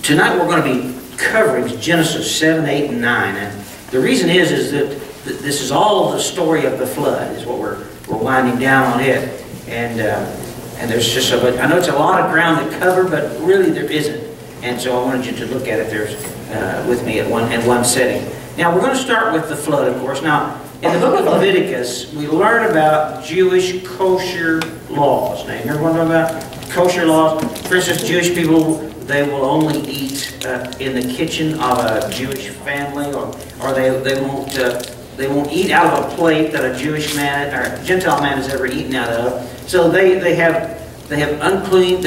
Tonight we're going to be covering Genesis 7, 8, and 9. And the reason is that this is all the story of the flood, is what we're winding down on it. And there's just I know it's a lot of ground to cover, but really there isn't. And so I wanted you to look at it there with me in one setting. Now we're going to start with the flood, of course. Now in the book of Leviticus, we learn about Jewish kosher laws. Now you remember what I'm talking about? Kosher laws. For instance, Jewish people, they will only eat in the kitchen of a Jewish family, or they won't eat out of a plate that a Jewish man or a Gentile man has ever eaten out of. So they have unclean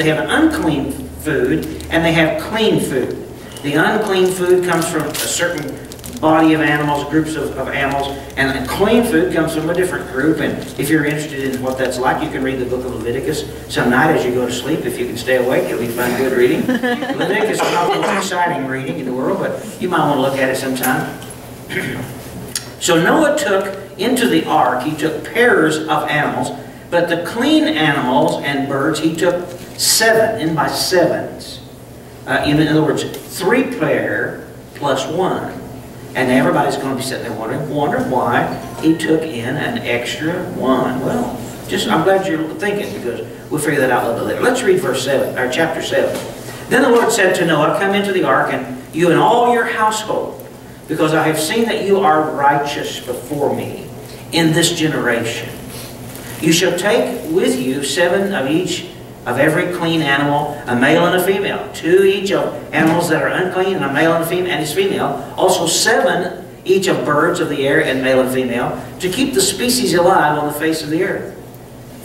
food and they have clean food. The unclean food comes from a certain body of animals, groups of animals, and the clean food comes from a different group. And if you're interested in what that's like, you can read the book of Leviticus some night as you go to sleep. If you can stay awake, it'll be fun, good reading. Leviticus is not the most exciting reading in the world, but you might want to look at it sometime. So Noah took into the ark, he took pairs of animals, but the clean animals and birds, he took 7 in by 7s. In other words, 3 pair plus 1. And everybody's going to be sitting there wondering why he took in an extra 1. Well, I'm glad you're thinking, because we'll figure that out a little bit later. Let's read verse 7, or chapter 7. Then the Lord said to Noah, "Come into the ark, and you and all your household, because I have seen that you are righteous before me in this generation. You shall take with you 7 of each of every clean animal, a male and a female. 2 each of animals that are unclean, and a male and a female, and his female. Also 7 each of birds of the air, and male and female, to keep the species alive on the face of the earth.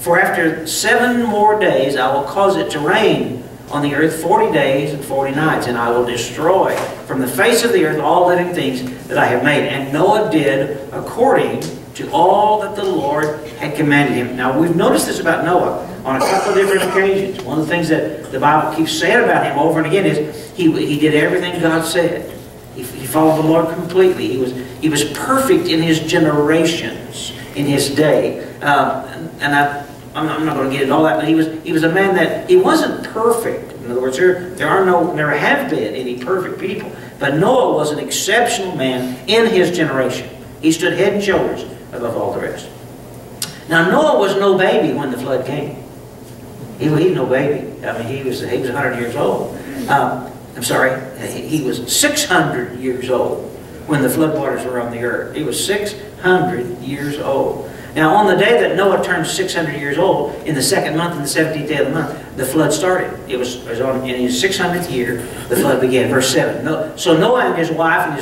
For after 7 more days I will cause it to rain on the earth 40 days and 40 nights, and I will destroy from the face of the earth all living things that I have made." And Noah did according to all that the Lord had commanded him. Now we've noticed this about Noah on a couple of different occasions. One of the things that the Bible keeps saying about him over and again is he did everything God said. He followed the Lord completely. He was perfect in his generations, in his day. I'm not going to get into all that, but he was a man that he wasn't perfect. In other words, never have been any perfect people. But Noah was an exceptional man in his generation. He stood head and shoulders above all the rest. Now Noah was no baby when the flood came. He was no baby. I mean, he was 100 years old. He was 600 years old when the floodwaters were on the earth. He was 600 years old. Now, on the day that Noah turned 600 years old, in the 2d month, in the 17th day of the month, the flood started. It was in his 600th year, the flood began. Verse 7. So Noah and his wife and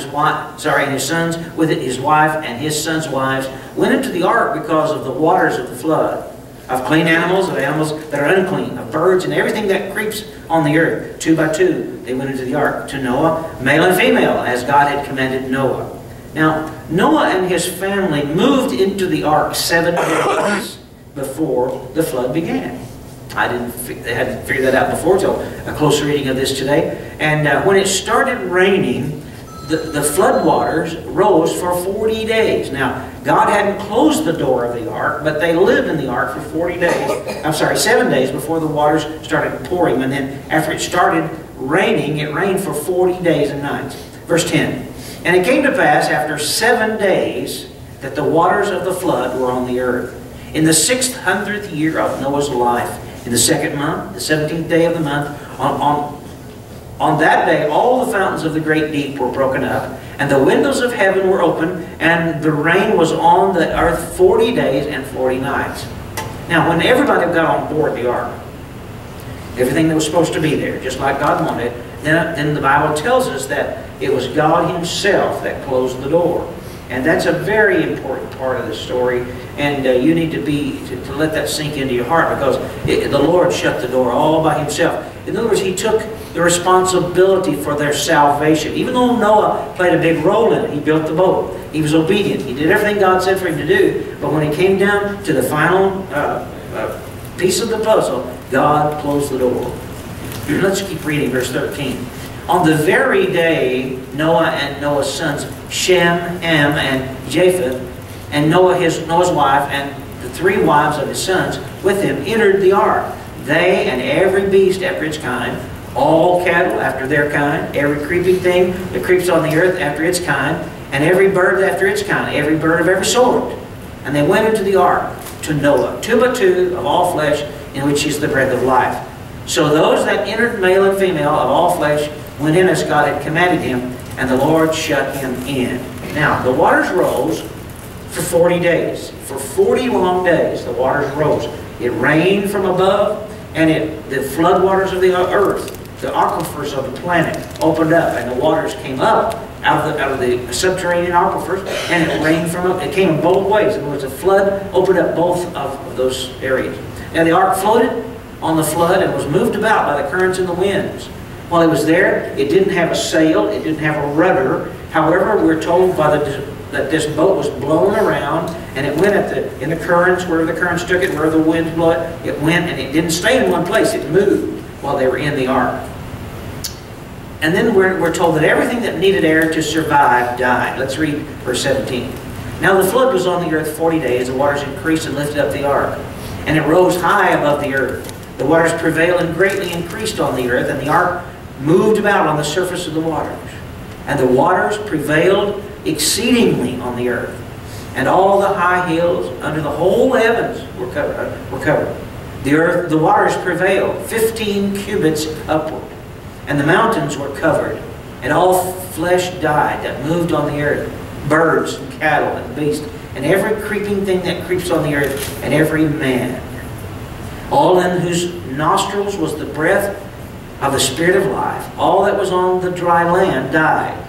his sons, with it, his wife and his sons' wives, went into the ark because of the waters of the flood, of clean animals, of animals that are unclean, of birds, and everything that creeps on the earth. 2 by 2, they went into the ark to Noah, male and female, as God had commanded Noah. Now, Noah and his family moved into the ark 7 days before the flood began. I hadn't figured that out before until a close reading of this today. And when it started raining, the floodwaters rose for 40 days. Now, God hadn't closed the door of the ark, but they lived in the ark for 7 days before the waters started pouring. And then after it started raining, it rained for 40 days and nights. Verse 10. And it came to pass after 7 days that the waters of the flood were on the earth. In the 600th year of Noah's life, in the 2nd month, the 17th day of the month, on that day all the fountains of the great deep were broken up, and the windows of heaven were open, and the rain was on the earth 40 days and 40 nights. Now, when everybody got on board the ark, everything that was supposed to be there, just like God wanted, then the Bible tells us that it was God Himself that closed the door. And that's a very important part of the story. And you need to let that sink into your heart, because the Lord shut the door all by Himself. In other words, He took the responsibility for their salvation. Even though Noah played a big role in it, he built the boat. He was obedient. He did everything God said for him to do. But when it came down to the final piece of the puzzle, God closed the door. Let's keep reading verse 13. On the very day Noah and Noah's sons, Shem, Ham, and Japheth, and Noah's wife, and the 3 wives of his sons with him entered the ark, they and every beast after its kind, all cattle after their kind, every creeping thing that creeps on the earth after its kind, and every bird after its kind, every bird of every sort. And they went into the ark to Noah, two by two of all flesh, in which is the breath of life. So those that entered, male and female, of all flesh, went in as God had commanded him, and the Lord shut him in. Now, the waters rose for 40 days. For 40 long days, the waters rose. It rained from above, and the floodwaters of the earth, the aquifers of the planet, opened up, and the waters came up out of the subterranean aquifers, and it rained from up. It came in both ways. There was a flood, opened up both of those areas. Now the ark floated on the flood and was moved about by the currents and the winds. While it was there, it didn't have a sail, it didn't have a rudder. However, we're told that this boat was blown around, and it went in the currents, where the currents took it, where the winds blew it. It went, and it didn't stay in one place. It moved while they were in the ark. And then we're told that everything that needed air to survive died. Let's read verse 17. Now the flood was on the earth 40 days. The waters increased and lifted up the ark, and it rose high above the earth. The waters prevailed and greatly increased on the earth, and the ark moved about on the surface of the waters. And the waters prevailed exceedingly on the earth, and all the high hills under the whole heavens were covered. The waters prevailed 15 cubits upward, and the mountains were covered, and all flesh died that moved on the earth, birds and cattle and beasts, and every creeping thing that creeps on the earth, and every man. All in whose nostrils was the breath of the Spirit of life. All that was on the dry land died.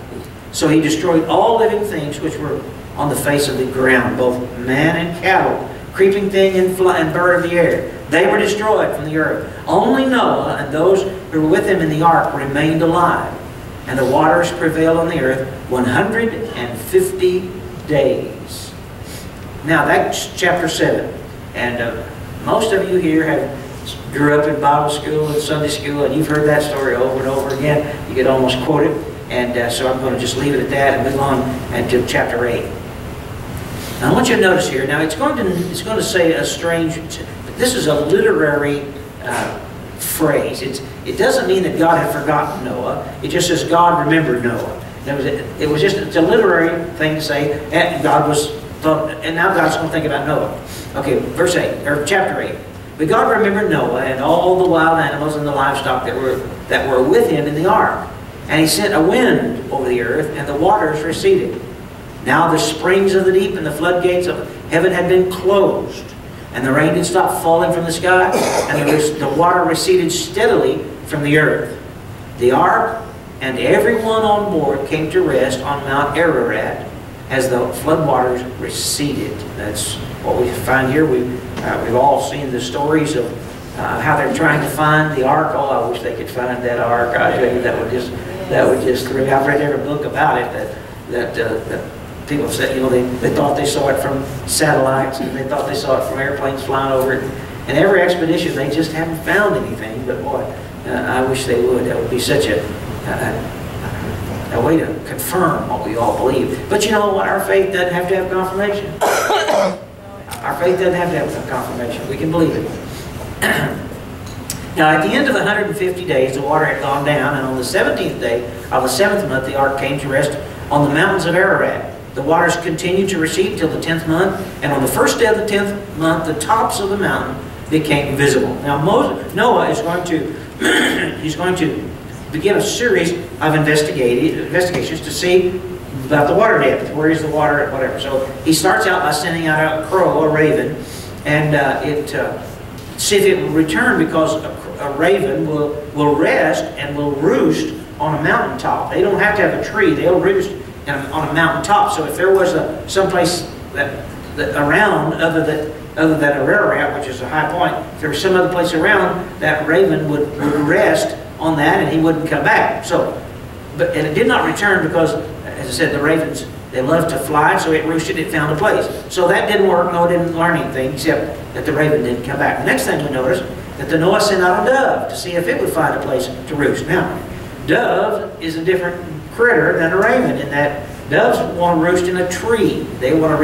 So he destroyed all living things which were on the face of the ground, both man and cattle, creeping thing and bird of the air. They were destroyed from the earth. Only Noah and those who were with him in the ark remained alive. And the waters prevailed on the earth 150 days. Now that's chapter 7. And most of you here grew up in Bible school and Sunday school, and you've heard that story over and over again. You could almost quote it. And so I'm going to just leave it at that and move on to chapter 8. Now I want you to notice here, now it's going to say a strange, this is a literary phrase. It doesn't mean that God had forgotten Noah. It just says God remembered Noah. It's a literary thing to say, and now God's going to think about Noah. Okay, verse 8, or chapter 8. But God remembered Noah and all the wild animals and the livestock that were with him in the ark. And he sent a wind over the earth, and the waters receded. Now the springs of the deep and the floodgates of heaven had been closed, and the rain had stopped falling from the sky, and the water receded steadily from the earth. The ark and everyone on board came to rest on Mount Ararat as the floodwaters receded. That's what we find here. We've all seen the stories of how they're trying to find the ark. Oh, I wish they could find that ark. I tell you, that would just thrill me. I've read every book about it that people said, they thought they saw it from satellites, and they thought they saw it from airplanes flying over it. And every expedition, they just haven't found anything. But boy, I wish they would. That would be such a way to confirm what we all believe. But you know what? Our faith doesn't have to have confirmation. Our faith doesn't have to have confirmation. We can believe it. Now, at the end of the 150 days, the water had gone down, and on the 17th day of the 7th month, the ark came to rest on the mountains of Ararat. The waters continued to recede until the 10th month, and on the first day of the 10th month, the tops of the mountain became visible. Now, Noah is going to begin a series of investigations to see about the water depth. Where is the water, whatever. So he starts out by sending out a crow, a raven, and see if it will return, because a raven will rest and will roost on a mountaintop. They don't have to have a tree. They'll roost on a mountaintop. So if there was someplace that around other than Ararat, which is a high point, if there was some other place around, that raven would rest on that, and he wouldn't come back. And it did not return because, as I said, the ravens, they love to fly, so it roosted, it found a place. So that didn't work. Noah didn't learn anything, except that the raven didn't come back. The next thing we notice, that the Noah sent out a dove to see if it would find a place to roost. Now, dove is a different critter than a raven, in that doves want to roost in a tree. They want to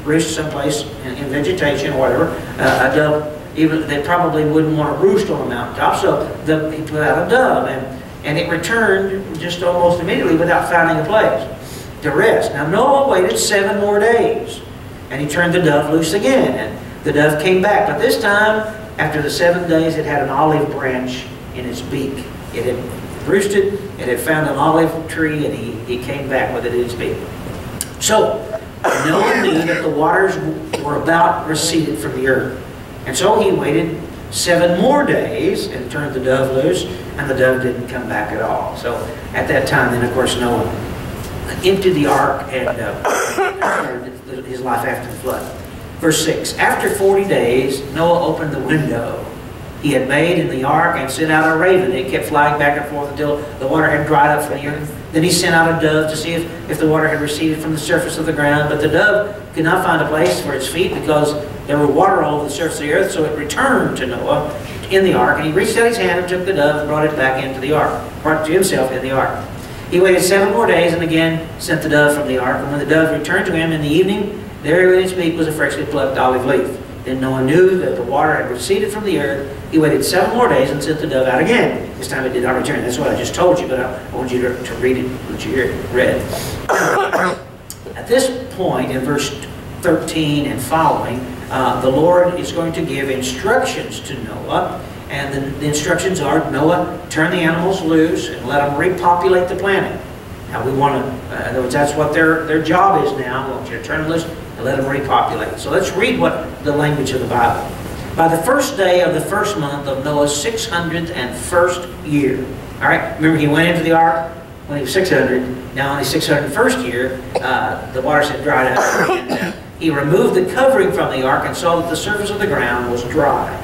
roost someplace in vegetation or whatever. A dove even they probably wouldn't want to roost on the mountaintop, so he put out a dove, and it returned just almost immediately without finding a place to rest. Now Noah waited 7 more days, and he turned the dove loose again, and the dove came back, but this time, after the 7 days, it had an olive branch in its beak. It had roosted, it had found an olive tree, and he came back with it in his beak. So Noah knew that the waters were about receded from the earth. And so he waited 7 more days and turned the dove loose, and the dove didn't come back at all. So at that time, then of course Noah emptied the ark and started his life after the flood. Verse 6, after 40 days, Noah opened the window he had made in the ark and sent out a raven. It kept flying back and forth until the water had dried up from the earth. Then he sent out a dove to see if the water had receded from the surface of the ground. But the dove could not find a place for its feet because there were water all over the surface of the earth. So it returned to Noah in the ark. And he reached out his hand and took the dove and brought it back into the ark, brought it to himself in the ark. He waited 7 more days and again sent the dove from the ark. And when the dove returned to him in the evening, there in its beak was a freshly plucked olive leaf. Then Noah knew that the water had receded from the earth. He waited 7 more days and sent the dove out again. This time it did not return. That's what I just told you, but I want you to read it, what you read. At this point, in verse 13 and following, the Lord is going to give instructions to Noah. And the instructions are, Noah, turn the animals loose and let them repopulate the planet. Now we want to, in other words, that's what their job is now. I want you to turn them loose and let them repopulate. So let's read what the language of the Bible. By the first day of the first month of Noah's 601st year. All right, remember he went into the ark when he was 600. Now in his 601st year, the waters had dried up. And, he removed the covering from the ark and saw that the surface of the ground was dry.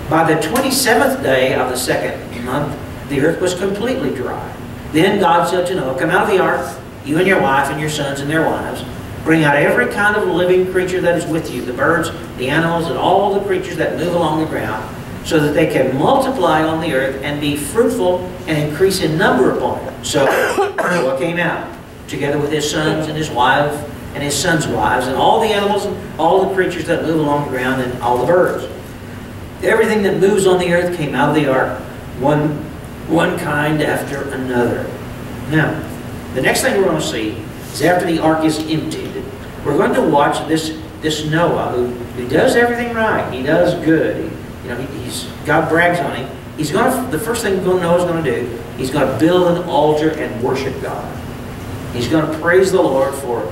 By the 27th day of the second month, the earth was completely dry. Then God said to Noah, come out of the ark, you and your wife and your sons and their wives. Bring out every kind of living creature that is with you, the birds, the animals, and all the creatures that move along the ground, so that they can multiply on the earth and be fruitful and increase in number upon it. So Noah came out, together with his sons and his wife and his sons' wives, and all the animals and all the creatures that move along the ground, and all the birds. Everything that moves on the earth came out of the ark, one kind after another. Now, the next thing we're going to see is after the ark is emptied, we're going to watch this Noah who does everything right. He does good. God brags on him. The first thing Noah's going to do, he's going to build an altar and worship God. He's going to praise the Lord for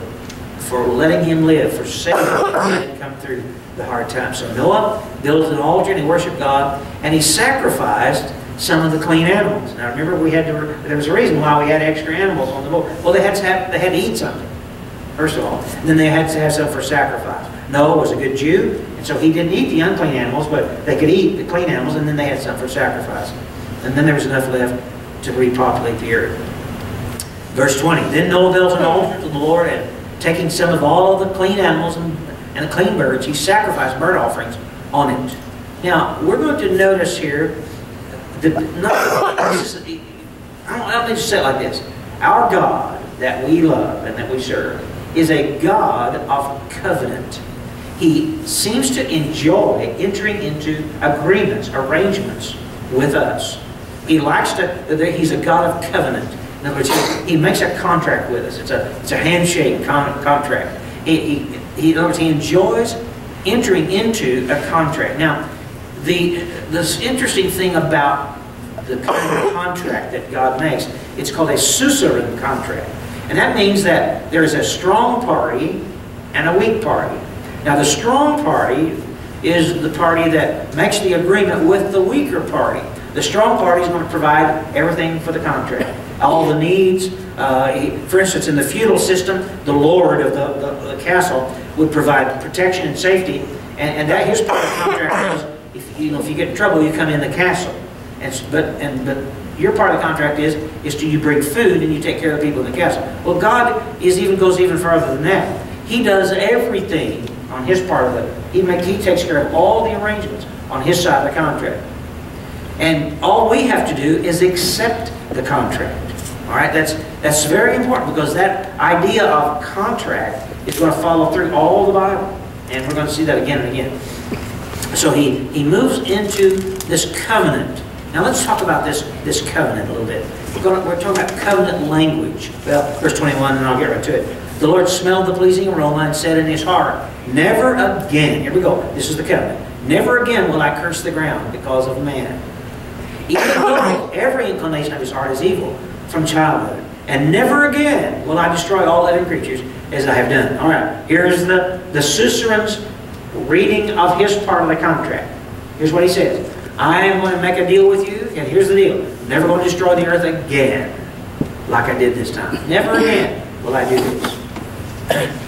letting him live, for saving him and come through the hard times. So Noah built an altar and he worshiped God, and he sacrificed some of the clean animals. Now remember, there was a reason why we had extra animals on the boat. Well, they had to eat something, first of all. And then they had to have some for sacrifice. Noah was a good Jew, and so he didn't eat the unclean animals, but they could eat the clean animals, and then they had some for sacrifice. And then there was enough left to repopulate the earth. Verse 20, then Noah built an altar to the Lord, and taking some of all of the clean animals and the clean birds, he sacrificed burnt offerings on it. Now, we're going to notice here that I don't need to say it like this. Our God that we love and that we serve is a God of covenant. He seems to enjoy entering into agreements, arrangements with us. He likes to, he's a God of covenant. In other words, he makes a contract with us. It's a handshake contract. In other words, he enjoys entering into a contract. Now, this interesting thing about the kind of contract that God makes, it's called a suzerain contract. And that means that there is a strong party and a weak party. Now, the strong party is the party that makes the agreement with the weaker party. The strong party is going to provide everything for the contract. All the needs. For instance, in the feudal system, the lord of the castle would provide protection and safety. And that his part of the contract was, if you get in trouble, you come in the castle. But your part of the contract is you bring food and you take care of the people in the castle. Well, God goes even further than that. He does everything on his part of it. He takes care of all the arrangements on his side of the contract. And all we have to do is accept the contract. All right, that's very important, because that idea of contract is going to follow through all the Bible. And we're going to see that again and again. So he moves into this covenant. Now let's talk about this covenant a little bit. We're talking about covenant language. Well, verse 21, and I'll get right to it. The Lord smelled the pleasing aroma and said in his heart, never again, here we go, this is the covenant, never again will I curse the ground because of man. Even though every inclination of his heart is evil from childhood. And never again will I destroy all living creatures as I have done. All right, here's the suzerain's reading of his part of the contract. Here's what he says. I am going to make a deal with you, and here's the deal. Never going to destroy the earth again like I did this time. Never again will I do this.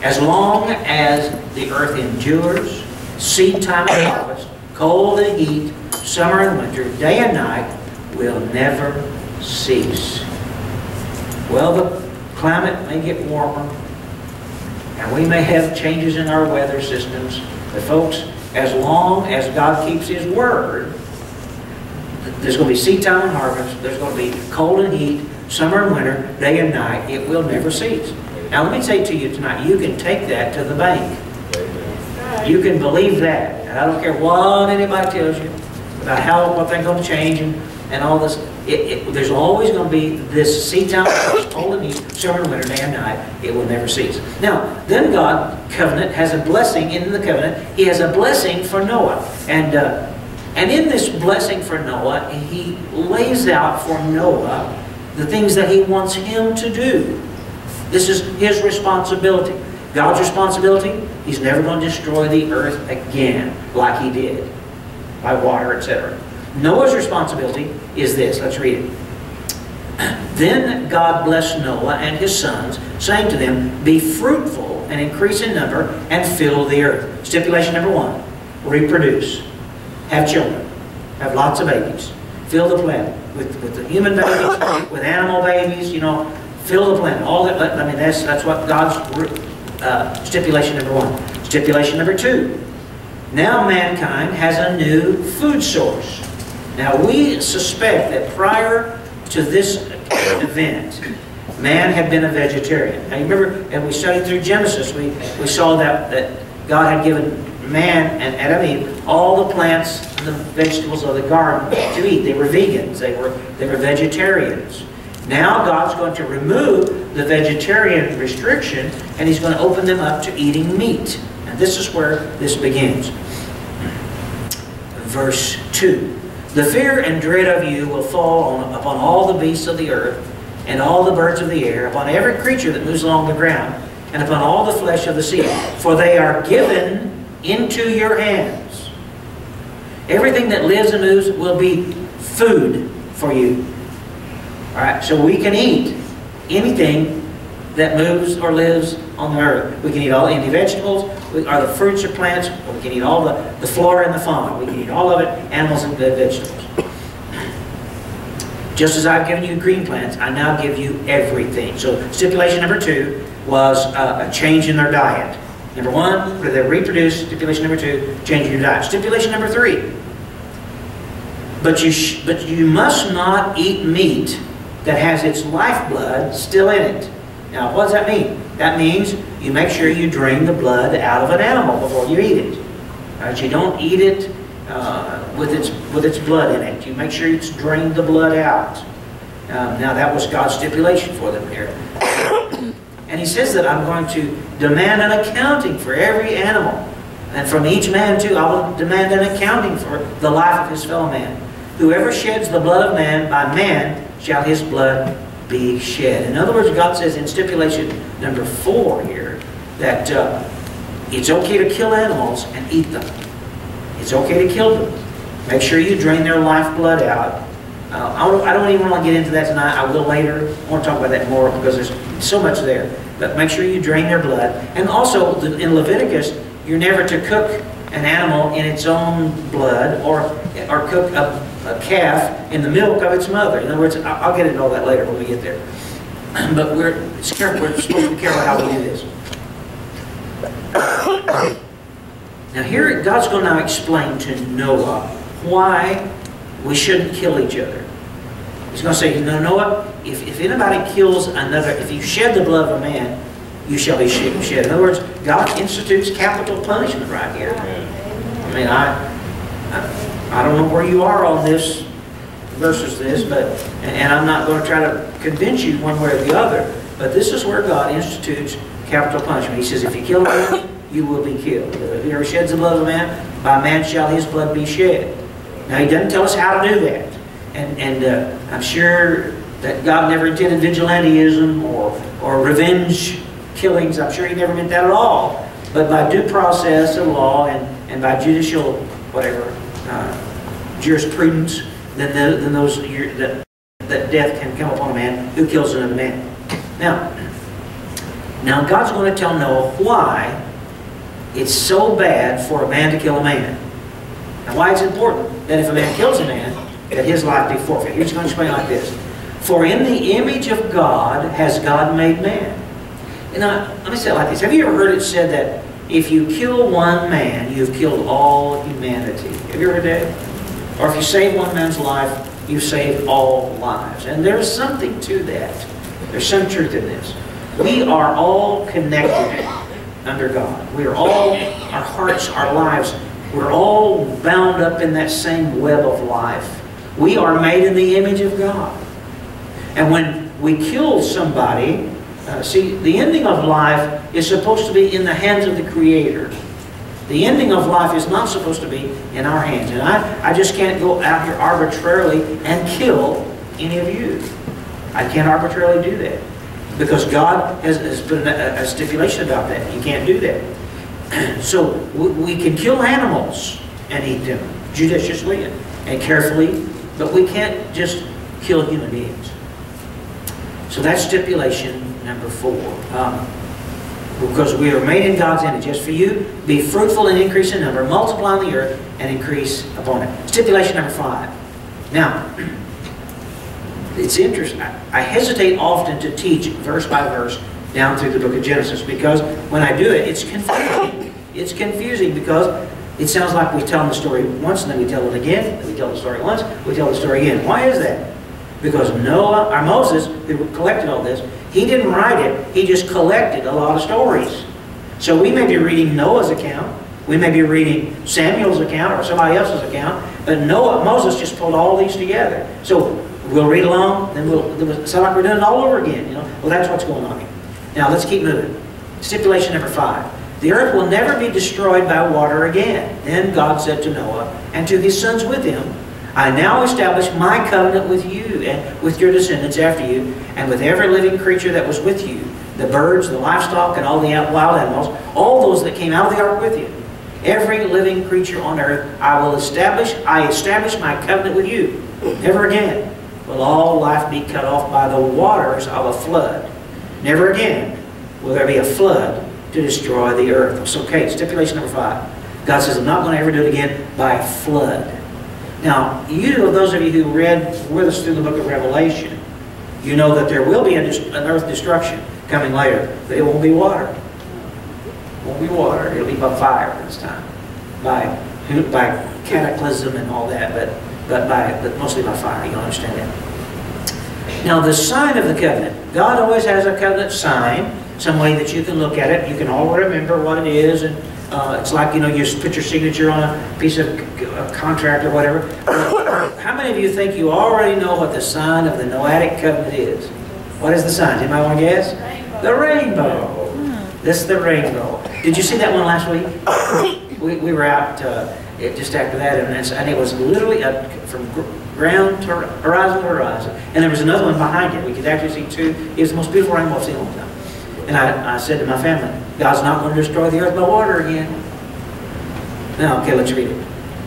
As long as the earth endures, seed time and harvest, cold and heat, summer and winter, day and night, will never cease. Well, the climate may get warmer, and we may have changes in our weather systems, but folks, as long as God keeps His word, there's going to be seed time and harvest, there's going to be cold and heat, summer and winter, day and night, it will never cease. Now let me say to you tonight, you can take that to the bank. You can believe that. And I don't care what anybody tells you about what they're going to change and all this. There's always going to be this seed time, cold and heat, summer and winter, day and night. It will never cease. Now, then God, covenant, has a blessing in the covenant. He has a blessing for Noah. And in this blessing for Noah, He lays out for Noah the things that He wants him to do. This is his responsibility. God's responsibility, He's never going to destroy the earth again like He did by water, etc. Noah's responsibility is this. Let's read it. Then God blessed Noah and his sons, saying to them, be fruitful and increase in number and fill the earth. Stipulation number 1, reproduce. Have children. Have lots of babies. Fill the planet with the human babies, with animal babies, you know. Fill the planet. All that. I mean, that's what God's stipulation number 1. Stipulation number 2. Now mankind has a new food source. Now we suspect that prior to this event, man had been a vegetarian. Now you remember, and we studied through Genesis, we saw that God had given man and Adam and Eve all the plants and the vegetables of the garden to eat. They were vegans. They were vegetarians. Now God's going to remove the vegetarian restriction, and He's going to open them up to eating meat. And this is where this begins. Verse 2. The fear and dread of you will fall upon all the beasts of the earth, and all the birds of the air, upon every creature that moves along the ground, and upon all the flesh of the sea. For they are given into your hands. Everything that lives and moves will be food for you. Alright, so we can eat anything that moves or lives on the earth. We can eat all any vegetables, or the fruits or plants, or we can eat all the flora and the fauna. We can eat all of it, animals and vegetables. Just as I've given you green plants, I now give you everything. So stipulation number 2 was a change in their diet. Number 1, they reproduce. Stipulation number 2, change in your diet. Stipulation number 3, but you must not eat meat that has its lifeblood still in it. Now, what does that mean? That means you make sure you drain the blood out of an animal before you eat it. Right? You don't eat it with its blood in it. You make sure it's drained the blood out. Now, that was God's stipulation for them here. And He says that I'm going to demand an accounting for every animal. And from each man, too, I will demand an accounting for the life of his fellow man. Whoever sheds the blood of man, by man shall his blood be shed. In other words, God says in stipulation number 4 here that it's okay to kill animals and eat them. It's okay to kill them. Make sure you drain their lifeblood out. I don't even want to get into that tonight. I will later. I want to talk about that more because there's so much there. But make sure you drain their blood. And also in Leviticus, you're never to cook an animal in its own blood or cook a calf in the milk of its mother. In other words, I'll get into all that later when we get there. But we're supposed to be careful how we do this. Now here, God's going to now explain to Noah why we shouldn't kill each other. He's going to say, Noah, if anybody kills another, if you shed the blood of a man, you shall be shed. In other words, God institutes capital punishment right here. I mean, I don't know where you are on this versus this, and I'm not going to try to convince you one way or the other, but this is where God institutes capital punishment. He says, if you kill a man, you will be killed. Whoever sheds the blood of a man, by man shall his blood be shed. Now, he doesn't tell us how to do that. And I'm sure that God never intended vigilantism or revenge killings. I'm sure he never meant that at all. But by due process of law and by judicial, whatever, jurisprudence, then that death can come upon a man who kills another man. Now God's going to tell Noah why it's so bad for a man to kill a man. And why it's important that if a man kills a man, that his life be forfeit. He's going to explain it like this. For in the image of God has God made man. And let me say it like this. Have you ever heard it said that if you kill one man, you've killed all humanity? Have you ever heard that? Or if you save one man's life, you've saved all lives. And there's something to that. There's some truth in this. We are all connected under God. We are all, our hearts, our lives, we're all bound up in that same web of life. We are made in the image of God. And when we kill somebody, see, the ending of life is supposed to be in the hands of the Creator. The ending of life is not supposed to be in our hands. And I just can't go out here arbitrarily and kill any of you. I can't arbitrarily do that. Because God has put a stipulation about that. You can't do that. So we can kill animals and eat them judiciously and carefully, but we can't just kill human beings. So that's stipulation number 4. Because we are made in God's image. As for you, be fruitful and increase in number, multiply on the earth and increase upon it. Stipulation number 5. Now, it's interesting. I hesitate often to teach verse by verse down through the book of Genesis because when I do it, it's confusing. It's confusing because it sounds like we tell the story once and then we tell it again, then we tell the story once, we tell the story again. Why is that? Because Noah, or Moses, who collected all this, he didn't write it, he just collected a lot of stories. So we may be reading Noah's account, we may be reading Samuel's account or somebody else's account, but Moses just pulled all these together. So we'll read along, then we'll sound like we're doing it all over again. You know? Well, that's what's going on here. Now let's keep moving. Stipulation number 5. The earth will never be destroyed by water again. Then God said to Noah and to his sons with him, I now establish my covenant with you and with your descendants after you, and with every living creature that was with you, the birds, the livestock, and all the wild animals, all those that came out of the ark with you. Every living creature on earth I establish my covenant with you. Never again will all life be cut off by the waters of a flood. Never again will there be a flood to destroy the earth. So, okay, stipulation number 5. God says, I'm not going to ever do it again by a flood. Now, those of you who read with us through the book of Revelation, you know that there will be an earth destruction coming later, but it won't be water. It won't be water. It'll be by fire this time. By cataclysm and all that, but mostly by fire. You understand that? Now, the sign of the covenant. God always has a covenant sign, some way that you can look at it. You can all remember what it is, and it's like, you put your signature on a piece of contract or whatever. How many of you think you already know what the sign of the Noahic covenant is? What is the sign? Anybody want to guess? Rainbow. The rainbow. This is the rainbow. Did you see that one last week? We were out just after that, and it was literally from ground to horizon to horizon. And there was another one behind it. We could actually see 2. It was the most beautiful rainbow I've seen in a long time. And I said to my family, God's not going to destroy the earth by water again. Now, okay, let's read it.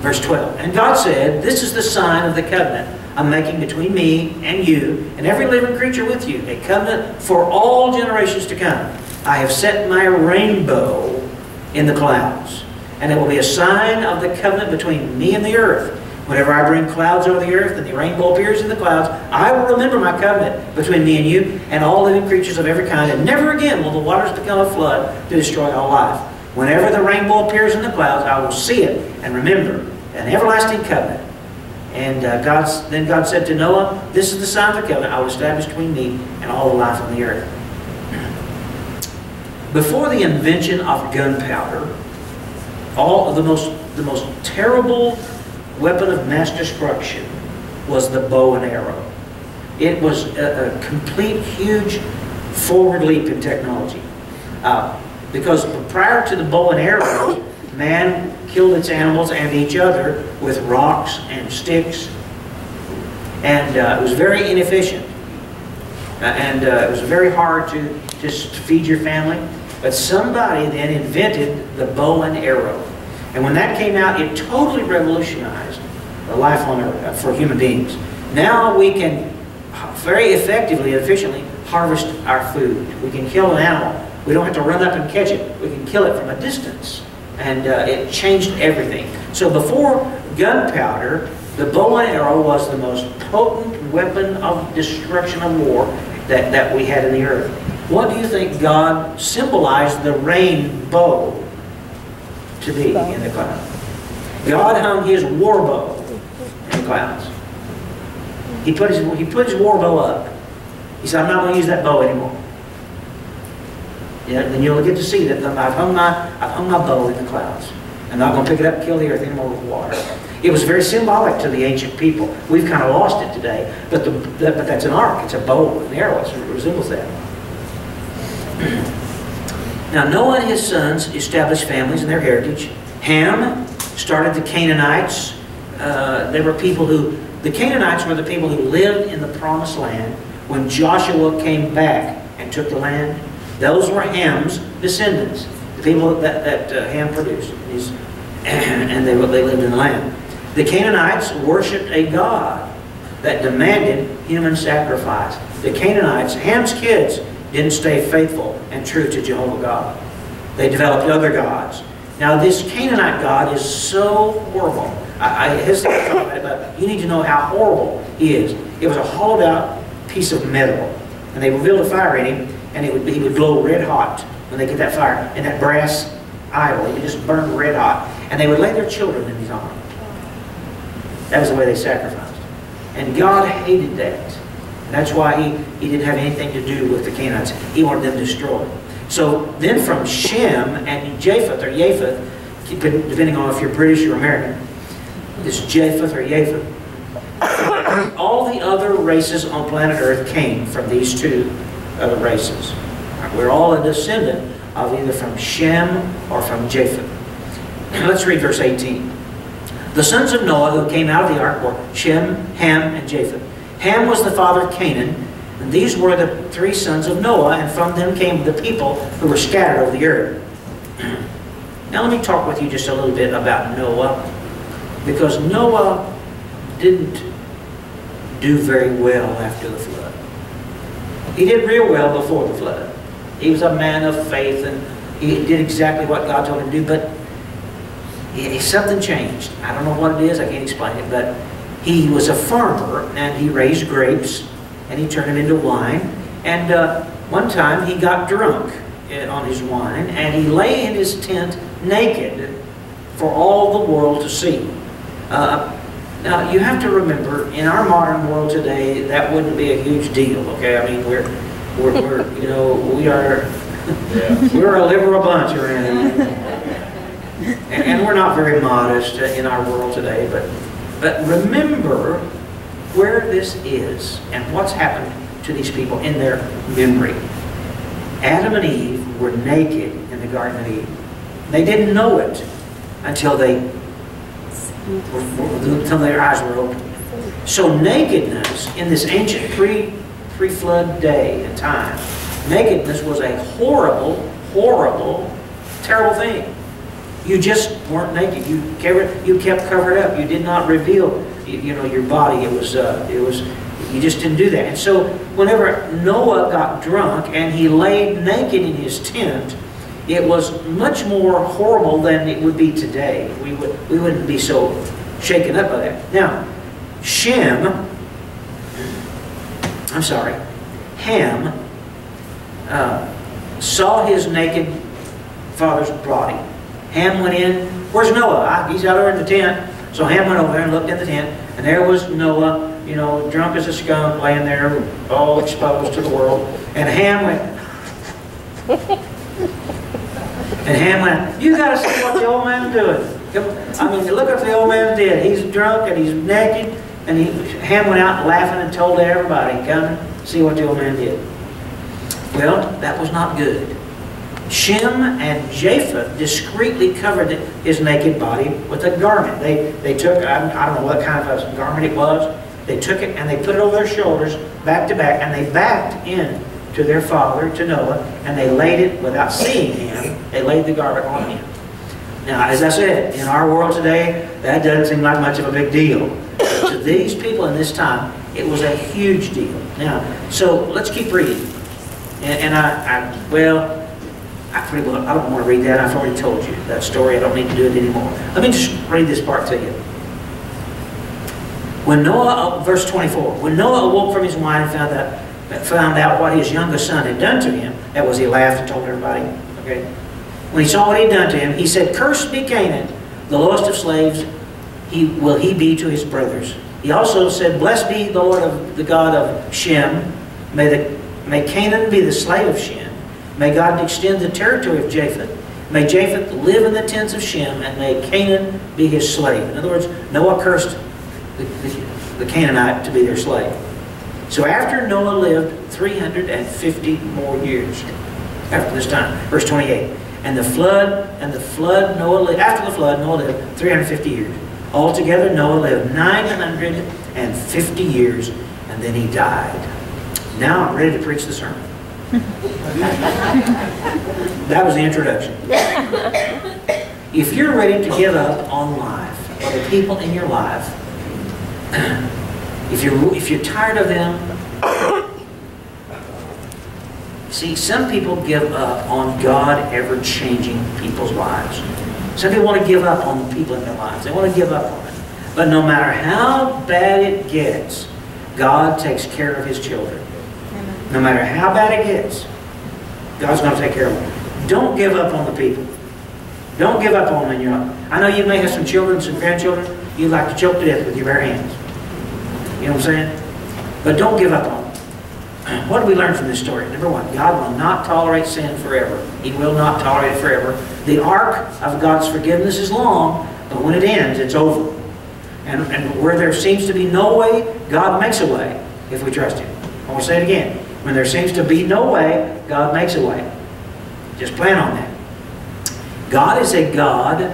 Verse 12. And God said, this is the sign of the covenant I'm making between me and you and every living creature with you, a covenant for all generations to come. I have set my rainbow in the clouds, and it will be a sign of the covenant between me and the earth. Whenever I bring clouds over the earth and the rainbow appears in the clouds, I will remember my covenant between me and you and all living creatures of every kind, and never again will the waters become a flood to destroy all life. Whenever the rainbow appears in the clouds, I will see it and remember an everlasting covenant. And then God said to Noah, this is the sign of the covenant I will establish between me and all the life on the earth. Before the invention of gunpowder, all of the most terrible weapon of mass destruction was the bow and arrow. It was a complete, huge forward leap in technology. Because prior to the bow and arrow, man killed its animals and each other with rocks and sticks. And it was very inefficient. It was very hard to just feed your family. But somebody then invented the bow and arrow. And when that came out, it totally revolutionized the life on Earth for human beings. Now we can very effectively and efficiently harvest our food. We can kill an animal. We don't have to run up and catch it. We can kill it from a distance. And it changed everything. So before gunpowder, the bow and arrow was the most potent weapon of destruction of war that we had in the earth. What do you think God symbolized the rainbow to be in the clouds? God hung his war bow in the clouds. He put his war bow up. He said, I'm not going to use that bow anymore. Yeah, then you'll get to see that I've hung my bow in the clouds. I'm not going to pick it up and kill the earth anymore with water. It was very symbolic to the ancient people. We've kind of lost it today, but that's an ark. It's a bow and arrow. It resembles that. Now Noah and his sons established families and their heritage. Ham started the Canaanites. The Canaanites were the people who lived in the promised land when Joshua came back and took the land. Those were Ham's descendants, the people that Ham produced. And they lived in the land. The Canaanites worshipped a god that demanded human sacrifice. The Canaanites, Ham's kids, didn't stay faithful and true to Jehovah God. They developed other gods. Now this Canaanite God is so horrible. I hesitate to talk about it, but you need to know how horrible he is. It was a hollowed out piece of metal. And they would build a fire in him, and he would glow red hot when they get that fire. And that brass idol, it would just burn red hot. And they would lay their children in his arms. That was the way they sacrificed. And God hated that. And that's why he didn't have anything to do with the Canaanites. He wanted them destroyed. So then from Shem and Japheth, or Japheth, depending on if you're British or American, it's Japheth or Japheth. All the other races on planet Earth came from these two other races. We're all a descendant of either from Shem or from Japheth. Let's read verse 18. The sons of Noah who came out of the ark were Shem, Ham, and Japheth. Ham was the father of Canaan, and these were the three sons of Noah, and from them came the people who were scattered over the earth. Now let me talk with you just a little bit about Noah, because Noah didn't do very well after the flood. He did real well before the flood. He was a man of faith, and he did exactly what God told him to do, but something changed. I don't know what it is, I can't explain it, but he was a farmer, and he raised grapes, and he turned them into wine. And one time he got drunk on his wine, and he lay in his tent naked for all the world to see. Now you have to remember, in our modern world today, that wouldn't be a huge deal. Okay, I mean we're you know, we are we're a liberal bunch around here. And we're not very modest in our world today, but remember where this is and what's happened to these people in their memory. Adam and Eve were naked in the Garden of Eden. They didn't know it until their eyes were open. So nakedness in this ancient pre-flood day and time, nakedness was a horrible, horrible, terrible thing. You just weren't naked. You kept covered up. You did not reveal, you know, your body. It was you just didn't do that. And so whenever Noah got drunk and he laid naked in his tent, it was much more horrible than it would be today. We wouldn't be so shaken up by that. Now, Ham saw his naked father's body. Ham went in. Where's Noah? He's out there in the tent. So Ham went over there and looked in the tent, and there was Noah, you know, drunk as a skunk, laying there, all exposed to the world. And Ham went, you got to see what the old man's doing. I mean, look what the old man did. He's drunk and he's naked, and Ham went out laughing and told everybody, come see what the old man did. Well, that was not good. Shem and Japheth discreetly covered his naked body with a garment. They took, I don't know what kind of a garment it was, they took it and they put it over their shoulders, back to back, and they backed in to their father, to Noah, and they laid it without seeing him. They laid the garment on him. Now, as I said, in our world today, that doesn't seem like much of a big deal. But to these people in this time, it was a huge deal. Now, so let's keep reading. And I don't want to read that. I've already told you that story. I don't need to do it anymore. Let me just read this part to you. When Noah, verse 24, when Noah awoke from his wine and found out what his youngest son had done to him, that was, he laughed and told everybody, okay? When he saw what he had done to him, he said, cursed be Canaan, the lowest of slaves will he be to his brothers. He also said, blessed be the Lord of the God of Shem. May Canaan be the slave of Shem. May God extend the territory of Japheth. May Japheth live in the tents of Shem, and may Canaan be his slave. In other words, Noah cursed the Canaanite to be their slave. So after Noah lived 350 more years after this time, verse 28. And after the flood, Noah lived 350 years. Altogether, Noah lived 950 years, and then he died. Now I'm ready to preach the sermon. That was the introduction. If you're ready to give up on life, or the people in your life, if you're tired of them, see, some people give up on God ever changing people's lives. Some people want to give up on the people in their lives. They want to give up on it. But no matter how bad it gets, God takes care of His children. No matter how bad it gets, God's going to take care of them. Don't give up on the people. Don't give up on them in your life. I know you may have some children, some grandchildren, you'd like to choke to death with your bare hands. You know what I'm saying? But don't give up on them. What do we learn from this story? Number one, God will not tolerate sin forever. He will not tolerate it forever. The arc of God's forgiveness is long, but when it ends, it's over. And where there seems to be no way, God makes a way if we trust Him. I want to say it again. When there seems to be no way, God makes a way. Just plan on that. God is a God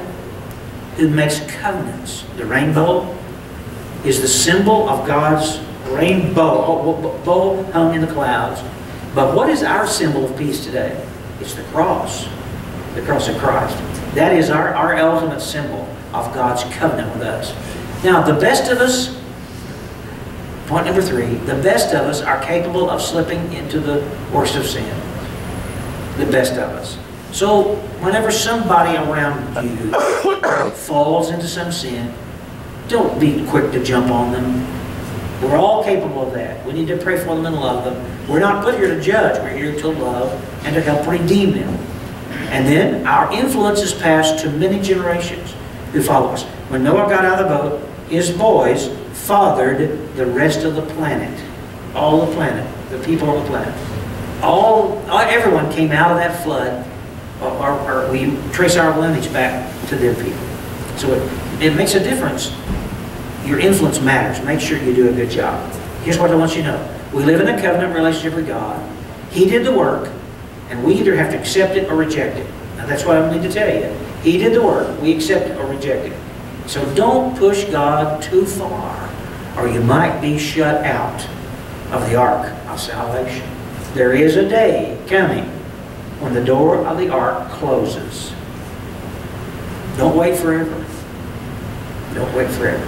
who makes covenants. The rainbow is the symbol of God's rainbow, bow hung in the clouds. But what is our symbol of peace today? It's the cross of Christ. That is our ultimate symbol of God's covenant with us. Now, the best of us, point number 3, the best of us are capable of slipping into the worst of sin. The best of us. So, whenever somebody around you falls into some sin, don't be quick to jump on them. We're all capable of that. We need to pray for them and love them. We're not put here to judge. We're here to love and to help redeem them. And then our influence is passed to many generations who follow us. When Noah got out of the boat, his boys fathered the rest of the planet. All the planet. The people on the planet. Everyone came out of that flood, or we trace our lineage back to their people. So it makes a difference. Your influence matters. Make sure you do a good job. Here's what I want you to know. We live in a covenant relationship with God. He did the work, and we either have to accept it or reject it. Now that's what I need to tell you. He did the work. We accept it or reject it. So don't push God too far, or you might be shut out of the ark of salvation. There is a day coming when the door of the ark closes. Don't wait forever. Don't wait forever.